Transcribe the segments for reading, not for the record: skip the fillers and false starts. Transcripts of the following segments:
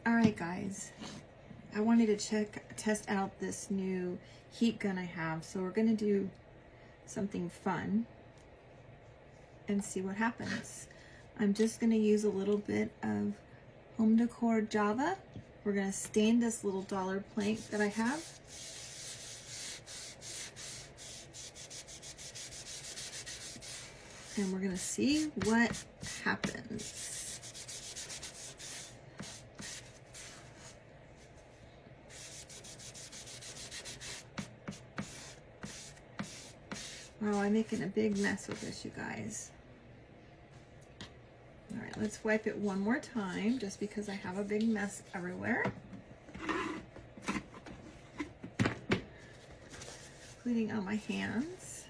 All right, guys, I wanted to test out this new heat gun I have. So we're going to do something fun and see what happens. I'm just going to use a little bit of Home Decor Java. We're going to stain this little dollar plank that I have. And we're going to see what happens. Wow, I'm making a big mess with this, you guys. All right, let's wipe it one more time just because I have a big mess everywhere. Including on my hands.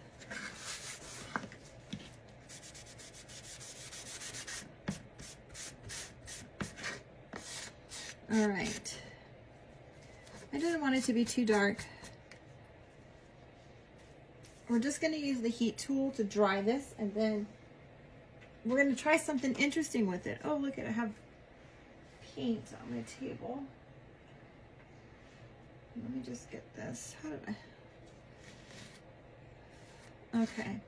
All right. I didn't want it to be too dark. We're just going to use the heat tool to dry this, and then we're going to try something interesting with it. Oh, look at it. I have paint on my table. Let me just get this. How did I? Okay.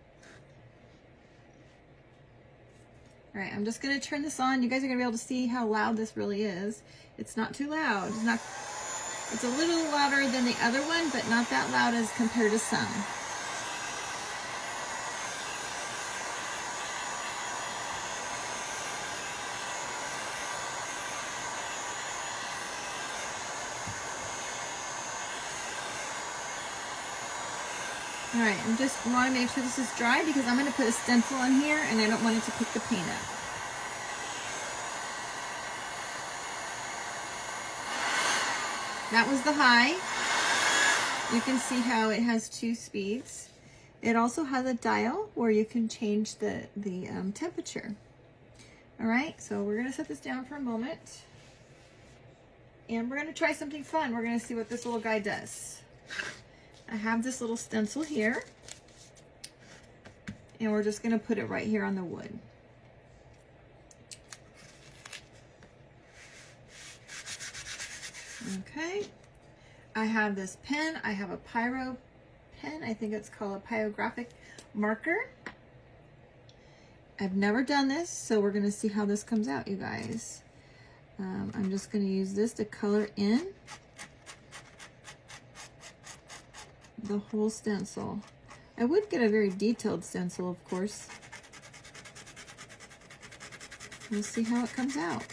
All right, I'm just going to turn this on. You guys are going to be able to see how loud this really is. It's not too loud. It's a little louder than the other one, but not that loud as compared to some. All right, I just want to make sure this is dry because I'm going to put a stencil on here and I don't want it to pick the paint up. That was the high. You can see how it has 2 speeds. It also has a dial where you can change the temperature. All right, so we're going to set this down for a moment. And we're going to try something fun. We're going to see what this little guy does. I have this little stencil here, and we're just going to put it right here on the wood. Okay, I have this pen. I have a pyro pen. I think it's called a pyrographic marker. I've never done this, so we're going to see how this comes out, you guys. I'm just going to use this to color in the whole stencil. I would get a very detailed stencil, of course. We'll see how it comes out.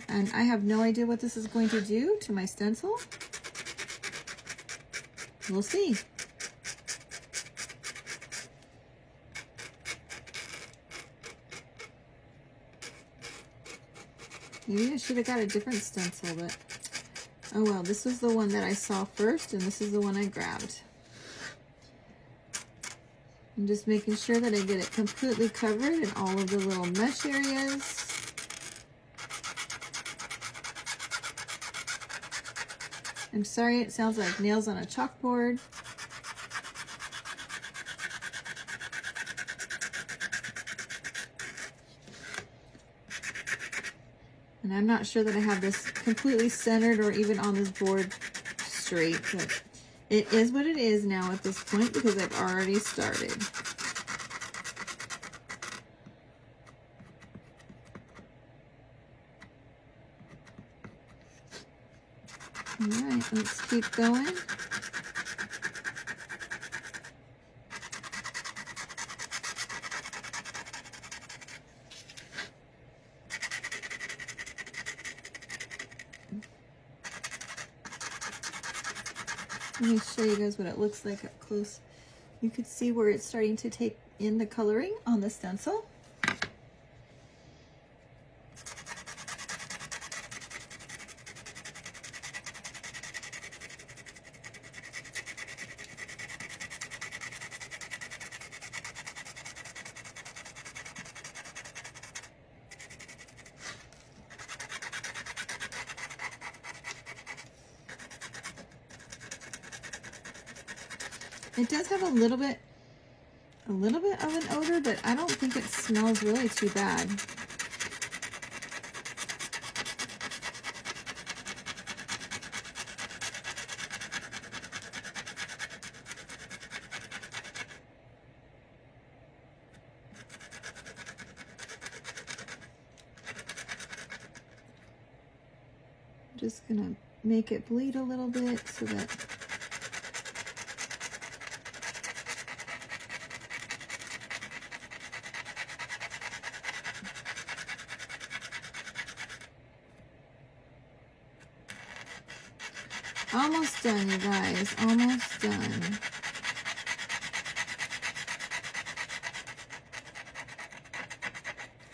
And I have no idea what this is going to do to my stencil. We'll see. Maybe I should have got a different stencil, but oh well, this was the one that I saw first, and this is the one I grabbed. I'm just making sure that I get it completely covered in all of the little mesh areas. I'm sorry, it sounds like nails on a chalkboard. And I'm not sure that I have this completely centered or even on this board straight, but it is what it is now at this point because I've already started. All right, let's keep going. Let me show you guys what it looks like up close. You can see where it's starting to take in the coloring on the stencil. It does have a little bit of an odor, but I don't think it smells really too bad. just gonna make it bleed a little bit so that almost done, you guys, almost done.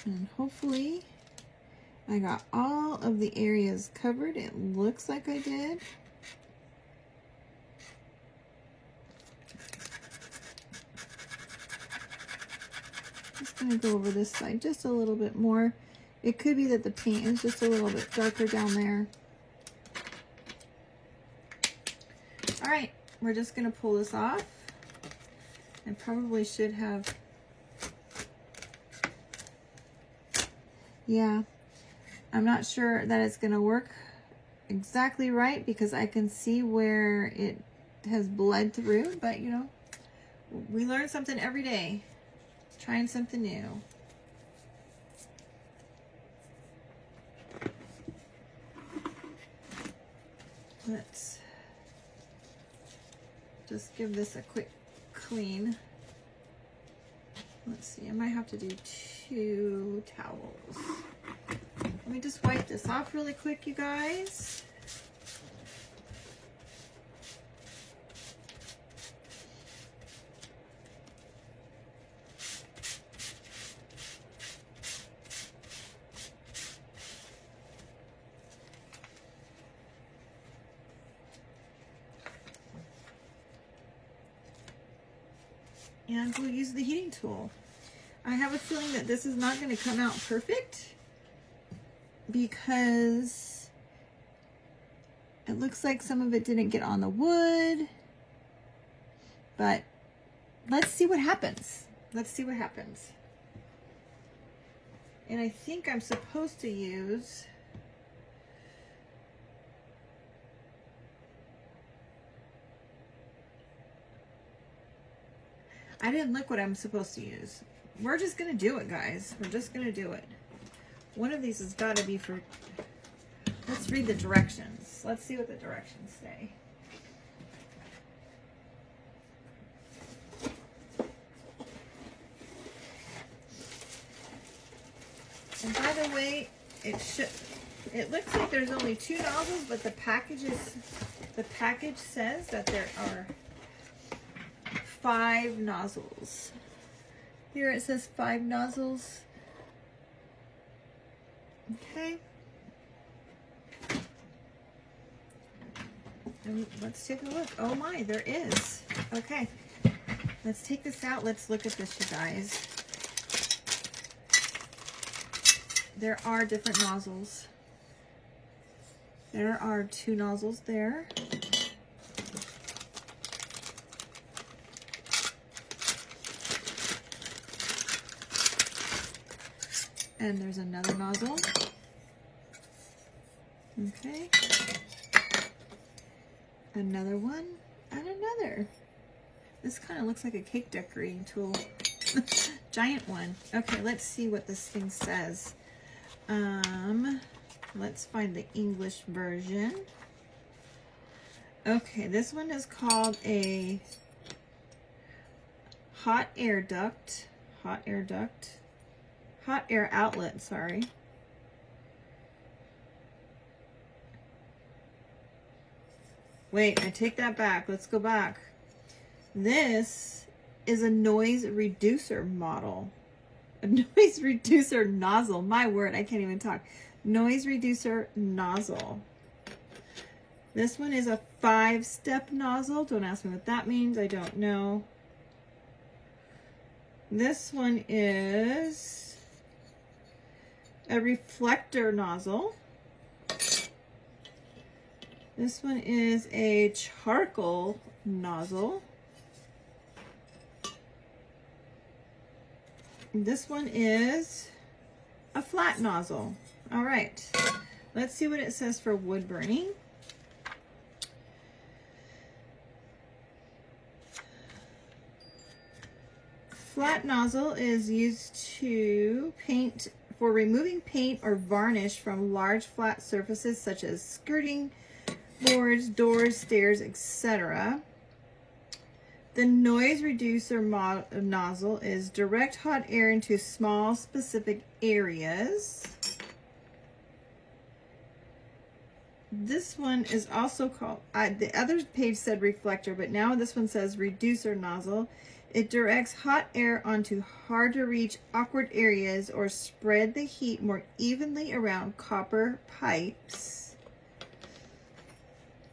And hopefully I got all of the areas covered. It looks like I did. Just gonna go over this side just a little bit more. It could be that the paint is just a little bit darker down there. All right, we're just gonna pull this off. I probably should have, yeah, I'm not sure that it's gonna work exactly right because I can see where it has bled through, but you know, we learn something every day, trying something new. Let's just give this a quick clean. Let's see, I might have to do 2 towels. Let me just wipe this off really quick, you guys. And we'll use the heating tool. I have a feeling that this is not going to come out perfect because it looks like some of it didn't get on the wood, but let's see what happens. Let's see what happens. And I think I'm supposed to use I didn't look what I'm supposed to use. We're just gonna do it, guys. We're just gonna do it. One of these has got to be for, let's read the directions. Let's see what the directions say. And by the way, it looks like there's only 2 nozzles, but the package says that there are 5 nozzles. Here it says 5 nozzles. Okay. And let's take a look. Oh my, there is. Okay. Let's take this out. Let's look at this, you guys. There are different nozzles. There are 2 nozzles there. And there's another nozzle. Okay. Another one and another. This kind of looks like a cake decorating tool. Giant one. Okay, let's see what this thing says. Let's find the English version. Okay, this one is called a hot air duct. Hot air outlet, sorry. Wait, I take that back. Let's go back. This is a noise reducer model. A noise reducer nozzle. My word, I can't even talk. Noise reducer nozzle. This one is a 5-step nozzle. Don't ask me what that means. I don't know. This one is a reflector nozzle. This one is a charcoal nozzle. This one is a flat nozzle. All right, let's see what it says for wood burning. Flat nozzle is used to paint for removing paint or varnish from large flat surfaces such as skirting boards, doors, stairs, etc. The noise reducer nozzle is direct hot air into small specific areas. This one is also called, the other page said reflector, but now this one says reducer nozzle. It directs hot air onto hard to reach awkward areas or spread the heat more evenly around copper pipes.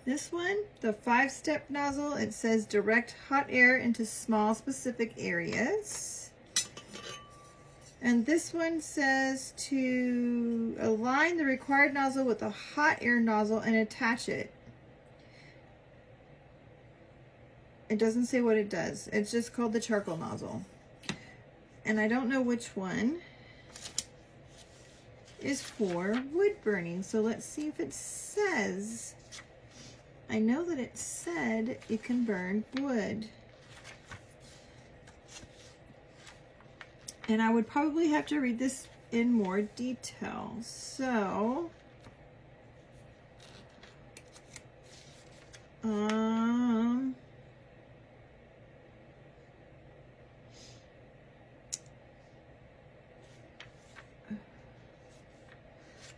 This one, the 5-step nozzle, it says direct hot air into small specific areas. And this one says to align the required nozzle with a hot air nozzle and attach it. It doesn't say what it does. It's just called the charcoal nozzle. And I don't know which one is for wood burning. So let's see if it says. I know that it said it can burn wood. And I would probably have to read this in more detail. So,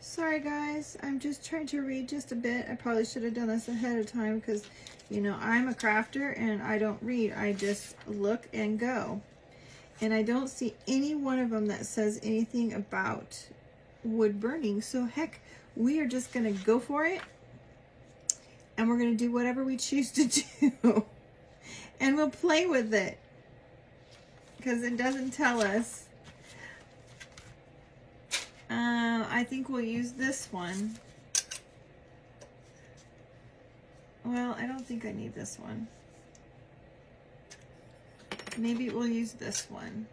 sorry guys, I'm just trying to read just a bit. I probably should have done this ahead of time because, you know, I'm a crafter and I don't read. I just look and go. And I don't see any one of them that says anything about wood burning. So heck, we are just going to go for it. And we're going to do whatever we choose to do. And we'll play with it. Because it doesn't tell us. I think we'll use this one. Well, I don't think I need this one. Maybe we'll use this one.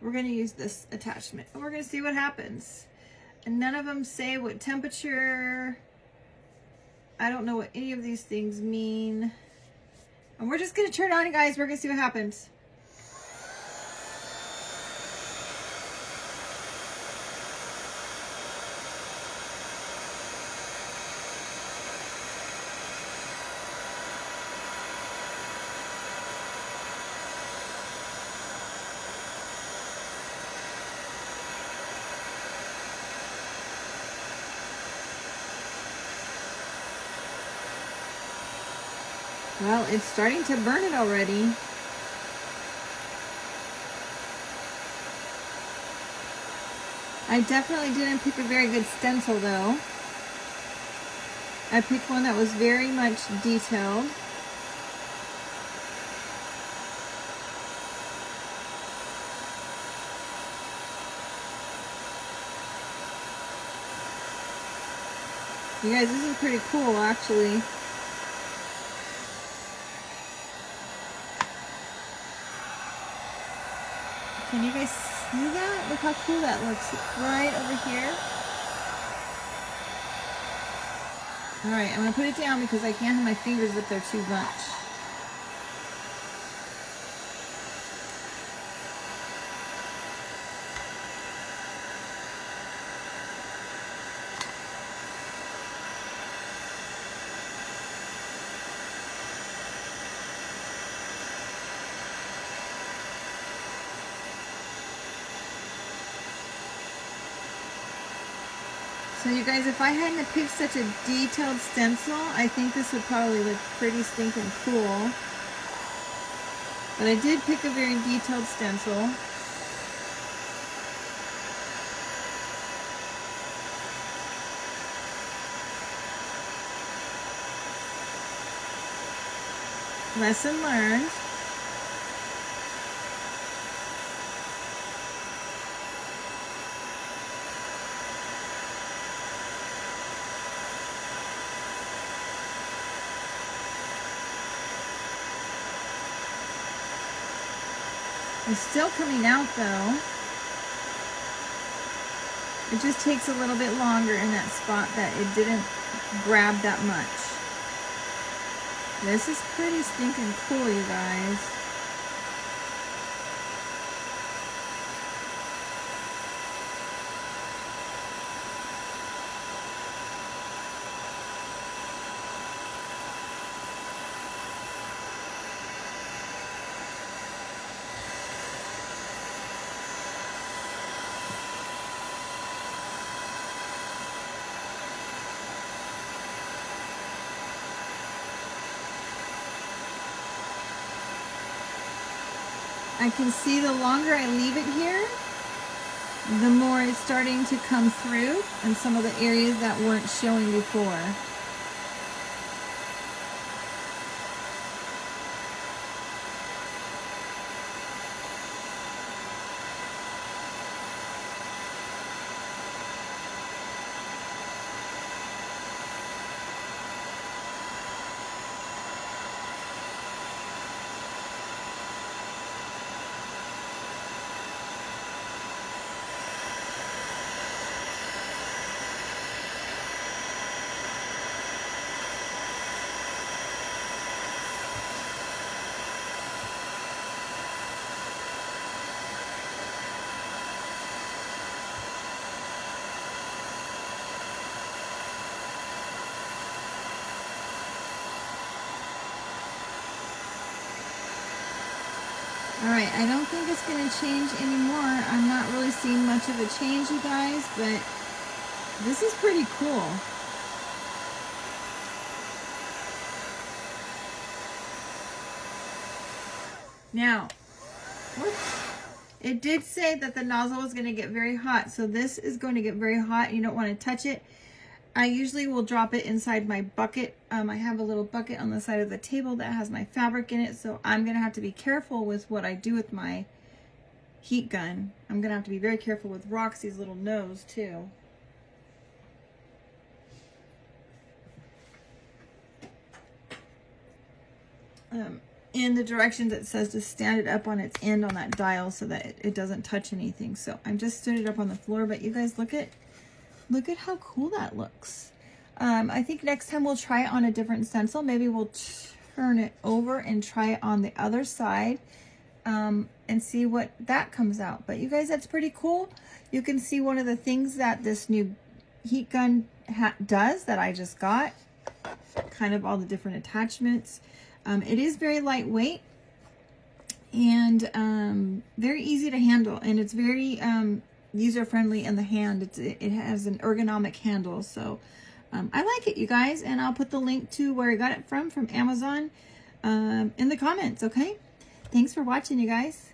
We're going to use this attachment. And we're going to see what happens. And none of them say what temperature. I don't know what any of these things mean. And we're just going to turn it on, guys. We're going to see what happens. Well, it's starting to burn it already. I definitely didn't pick a very good stencil though. I picked one that was very much detailed. You guys, this is pretty cool actually. Can you guys see that? Look how cool that looks right over here. All right, I'm gonna put it down because I can't have my fingers up there too much. So you guys, if I hadn't picked such a detailed stencil, I think this would probably look pretty stinking cool. But I did pick a very detailed stencil. Lesson learned. It's still coming out though. It just takes a little bit longer in that spot that it didn't grab that much. This is pretty stinking cool, you guys. I can see the longer I leave it here, the more it's starting to come through in some of the areas that weren't showing before. All right, I don't think it's going to change anymore. I'm not really seeing much of a change, you guys, but this is pretty cool. Now, whoops, it did say that the nozzle was going to get very hot, so this is going to get very hot. You don't want to touch it. I usually will drop it inside my bucket. I have a little bucket on the side of the table that has my fabric in it, so I'm going to have to be careful with what I do with my heat gun. I'm going to have to be very careful with Roxy's little nose too. In the directions it says to stand it up on its end on that dial so that it doesn't touch anything. So I'm just stood it up on the floor, but you guys look at how cool that looks. I think next time we'll try it on a different stencil. Maybe we'll turn it over and try it on the other side and see what that comes out. But you guys, that's pretty cool. You can see one of the things that this new heat gun does that I just got. Kind of all the different attachments. It is very lightweight and very easy to handle, and it's very user-friendly in the hand. It has an ergonomic handle, so I like it, you guys, and I'll put the link to where I got it from Amazon in the comments. Okay, thanks for watching, you guys.